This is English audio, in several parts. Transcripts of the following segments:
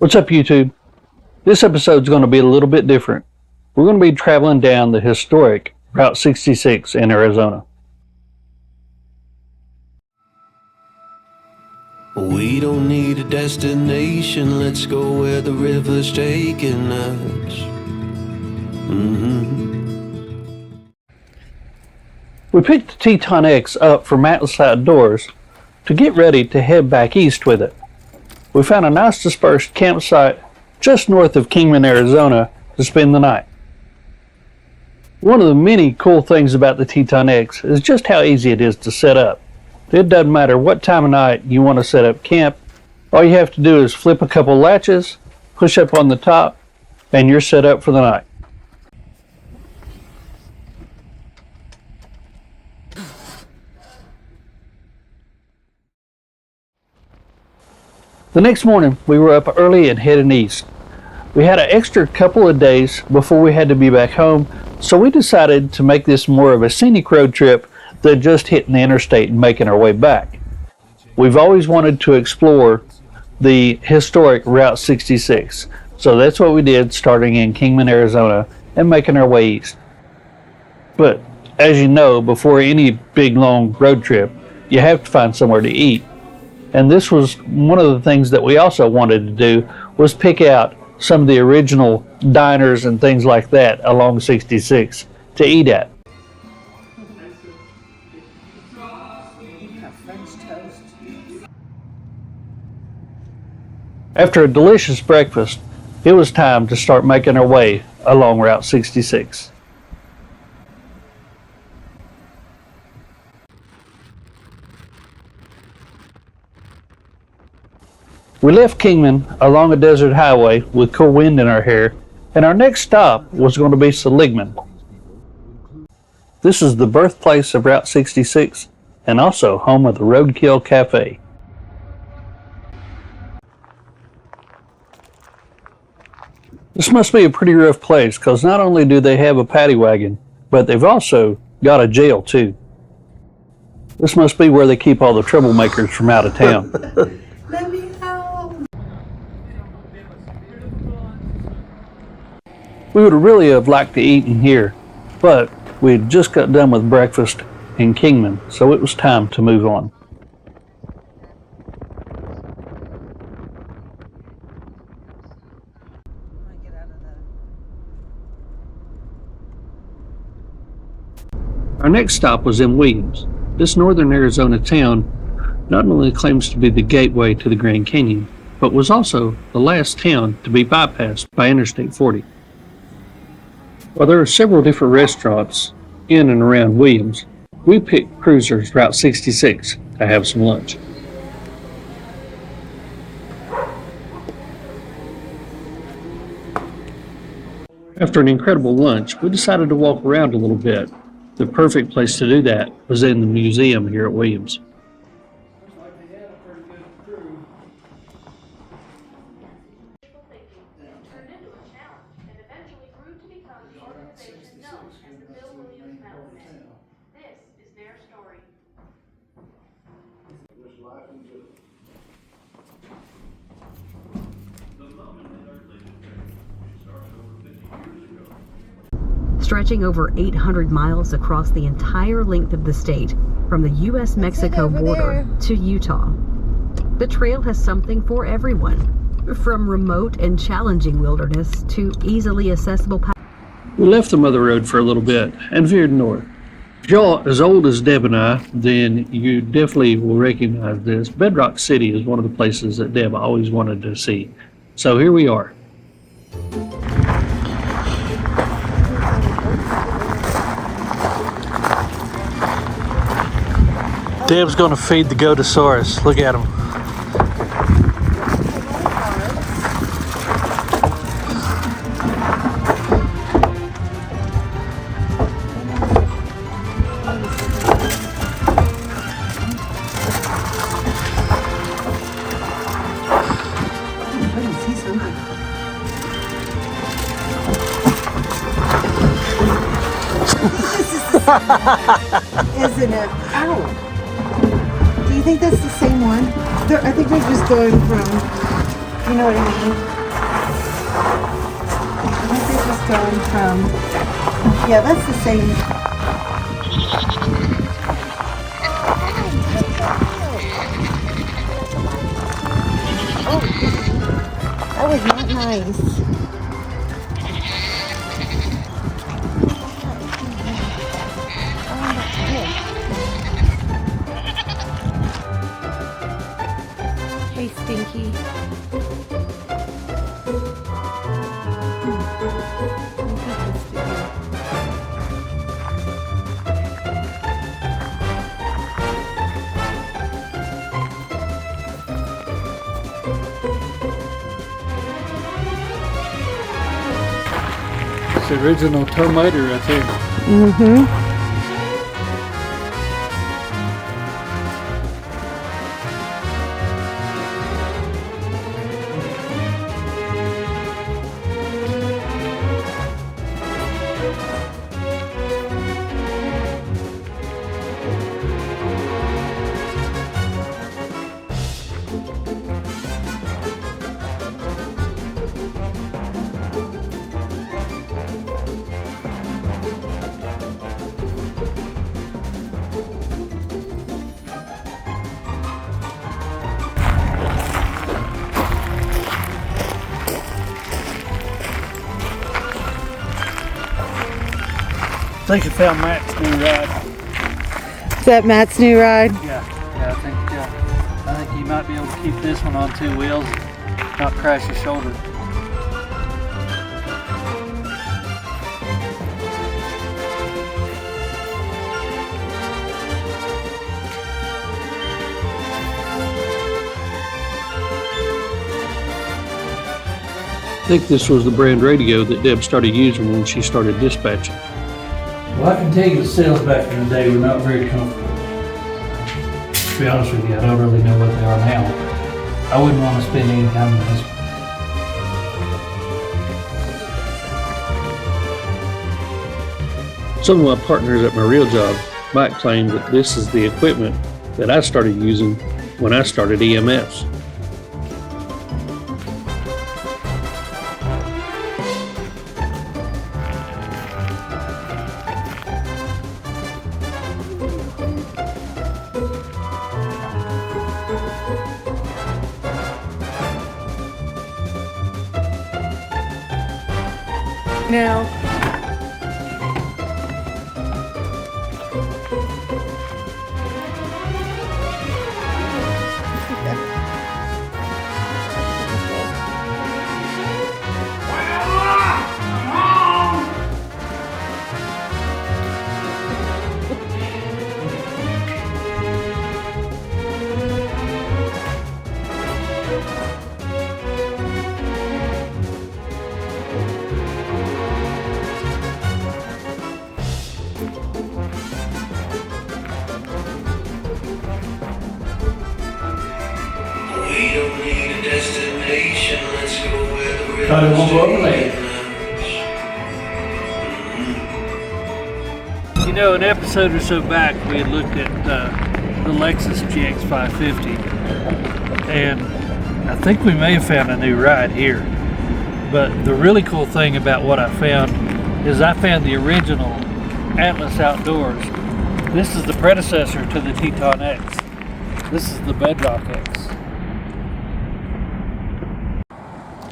What's up, YouTube? This episode's going to be a little bit different. We're going to be traveling down the historic Route 66 in Arizona. We don't need a destination, let's go where the river's taking us. We picked the TetonX up from Atlas Outdoors to get ready to head back east with it. We found a nice dispersed campsite just north of Kingman, Arizona to spend the night. One of the many cool things about the TetonX is just how easy it is to set up. It doesn't matter what time of night you want to set up camp. All you have to do is flip a couple latches, push up on the top, and you're set up for the night. The next morning, we were up early and heading east. We had an extra couple of days before we had to be back home, so we decided to make this more of a scenic road trip than just hitting the interstate and making our way back. We've always wanted to explore the historic Route 66, so that's what we did, starting in Kingman, Arizona, and making our way east. But as you know, before any big long road trip, you have to find somewhere to eat. And this was one of the things that we also wanted to do, was pick out some of the original diners and things like that along 66 to eat at. After a delicious breakfast, it was time to start making our way along Route 66. We left Kingman along a desert highway with cool wind in our hair, and our next stop was going to be Seligman. This is the birthplace of Route 66 and also home of the Roadkill Cafe. This must be a pretty rough place, because not only do they have a paddy wagon, but they've also got a jail too. This must be where they keep all the troublemakers from out of town. Let me out. We would really have liked to eat in here, but we had just got done with breakfast in Kingman, so it was time to move on. Our next stop was in Williams. This northern Arizona town not only claims to be the gateway to the Grand Canyon, but was also the last town to be bypassed by Interstate 40. While there are several different restaurants in and around Williams, we picked Cruiser's Route 66 to have some lunch. After an incredible lunch, we decided to walk around a little bit. The perfect place to do that was in the museum here at Williams. Stretching over 800 miles across the entire length of the state, from the U.S.-Mexico border to Utah. The trail has something for everyone, from remote and challenging wilderness to easily accessible paths. We left the Mother Road for a little bit and veered north. If y'all as old as Deb and I, then you definitely will recognize this. Bedrock City is one of the places that Deb always wanted to see. So here we are. Deb's going to feed the Gotosaurus. Look at him. Isn't it? Ow. Do you think that's the same one? I think they're just going from, you know what I mean? This is just going from, yeah, that's the same. Oh, that was not nice. Hey, Stinky. It's the original termiter right there. Mm-hmm. I think I found Matt's new ride. Is that Matt's new ride? Yeah, I think he might be able to keep this one on two wheels, not crash his shoulder. I think this was the brand radio that Deb started using when she started dispatching. Well, I can tell you the sales back in the day were not very comfortable. To be honest with you, I don't really know what they are now. I wouldn't want to spend any time on this. Some of my partners at my real job might claim that this is the equipment that I started using when I started EMS. No. We don't need a destination, let's go where the river Coddiwomple Overland. You know, an episode or so back, we had looked at the Lexus GX 550, and I think we may have found a new ride here. But the really cool thing about what I found is I found the original Atlas Outdoors. This is the predecessor to the TetonX. This is the Bedrock X.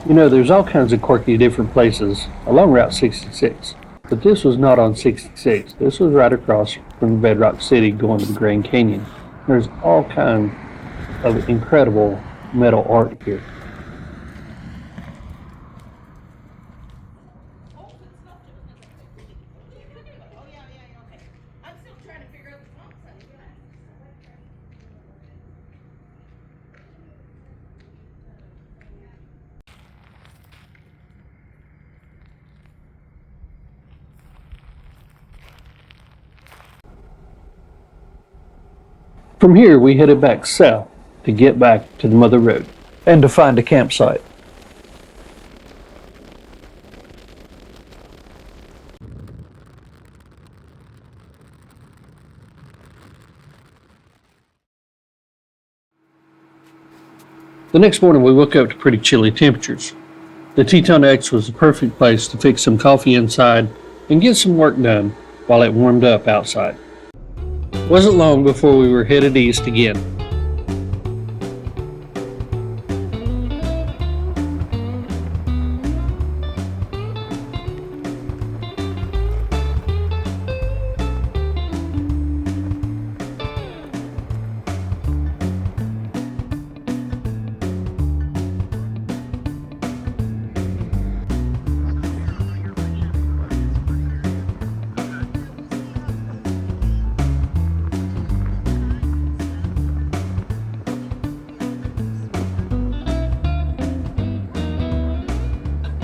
You know, there's all kinds of quirky different places along Route 66, but this was not on 66. This was right across from Bedrock City going to the Grand Canyon. There's all kinds of incredible metal art here. From here, we headed back south to get back to the Mother Road and to find a campsite. The next morning, we woke up to pretty chilly temperatures. The TetonX was the perfect place to fix some coffee inside and get some work done while it warmed up outside. It wasn't long before we were headed east again.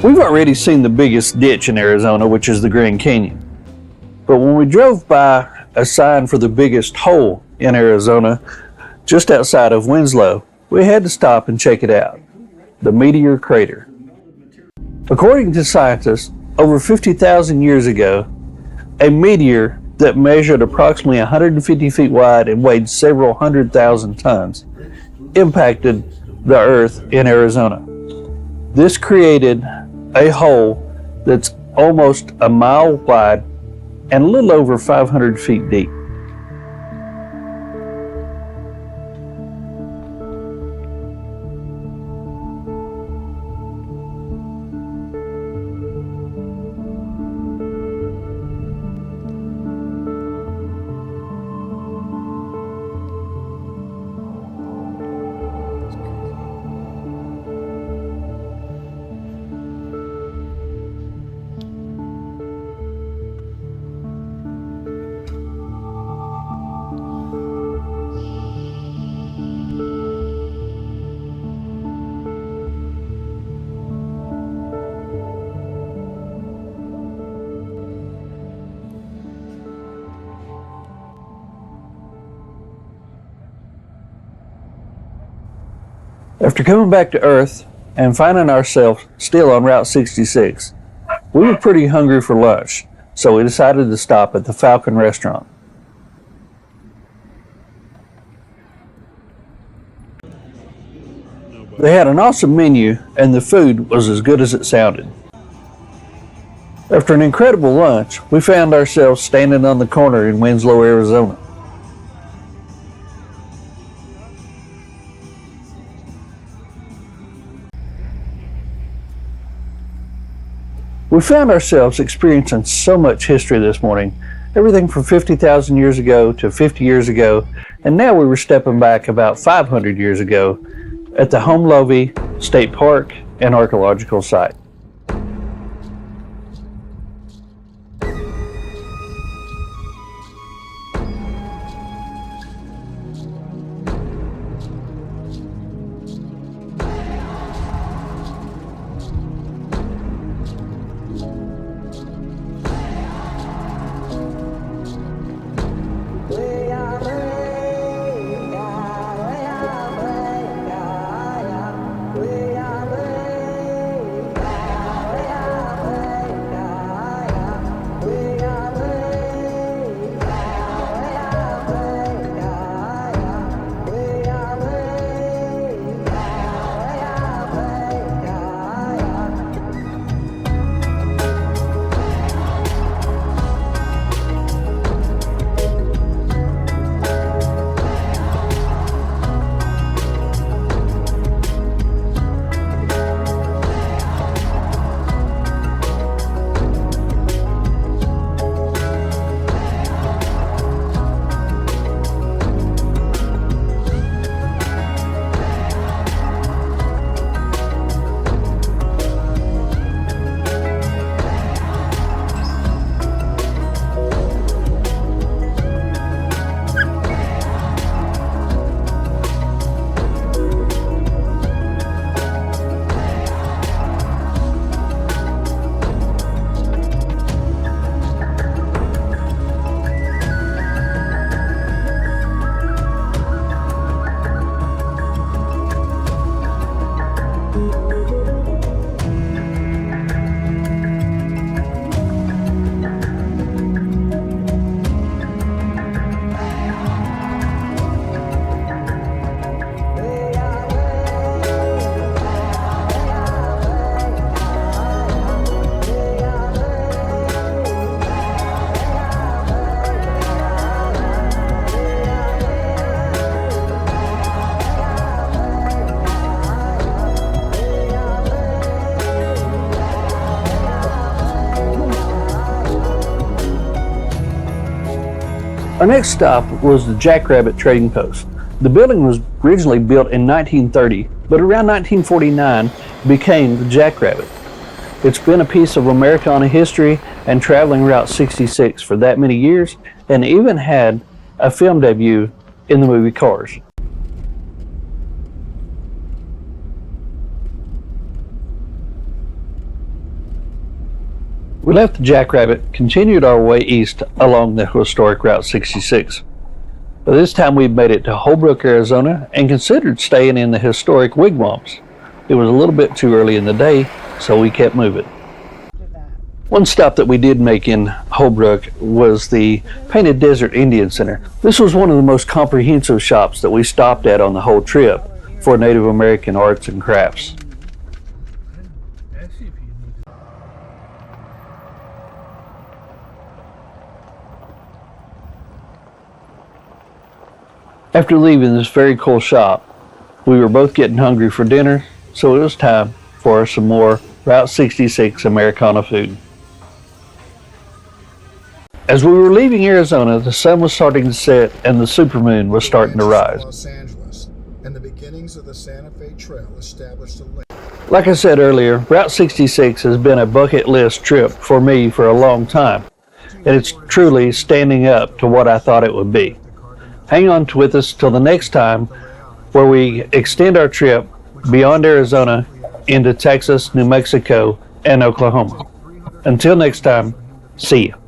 We've already seen the biggest ditch in Arizona, which is the Grand Canyon. But when we drove by a sign for the biggest hole in Arizona, just outside of Winslow, we had to stop and check it out, the Meteor crater. According to scientists, over 50,000 years ago, a meteor that measured approximately 150 feet wide and weighed several 100,000 tons impacted the Earth in Arizona. This created a hole that's almost a mile wide and a little over 500 feet deep. After coming back to Earth and finding ourselves still on Route 66, we were pretty hungry for lunch, so we decided to stop at the Falcon restaurant. They had an awesome menu and the food was as good as it sounded. After an incredible lunch, we found ourselves standing on the corner in Winslow, Arizona. We found ourselves experiencing so much history this morning, everything from 50,000 years ago to 50 years ago, and now we were stepping back about 500 years ago at the Mojave State Park and Archaeological Site. Our next stop was the Jackrabbit Trading Post. The building was originally built in 1930, but around 1949 became the Jackrabbit. It's been a piece of Americana history and traveling Route 66 for that many years, and even had a film debut in the movie Cars. We left the Jackrabbit, continued our way east along the historic Route 66. By this time we'd made it to Holbrook, Arizona, and considered staying in the historic wigwams. It was a little bit too early in the day, so we kept moving. One stop that we did make in Holbrook was the Painted Desert Indian Center. This was one of the most comprehensive shops that we stopped at on the whole trip for Native American arts and crafts. After leaving this very cool shop, we were both getting hungry for dinner, so it was time for some more Route 66 Americana food. As we were leaving Arizona, the sun was starting to set and the supermoon was starting to rise. Los Angeles, and the beginnings of the Santa Fe Trail established a link. Like I said earlier, Route 66 has been a bucket list trip for me for a long time, and it's truly standing up to what I thought it would be. Hang on with us till the next time, where we extend our trip beyond Arizona into Texas, New Mexico, and Oklahoma. Until next time, see you.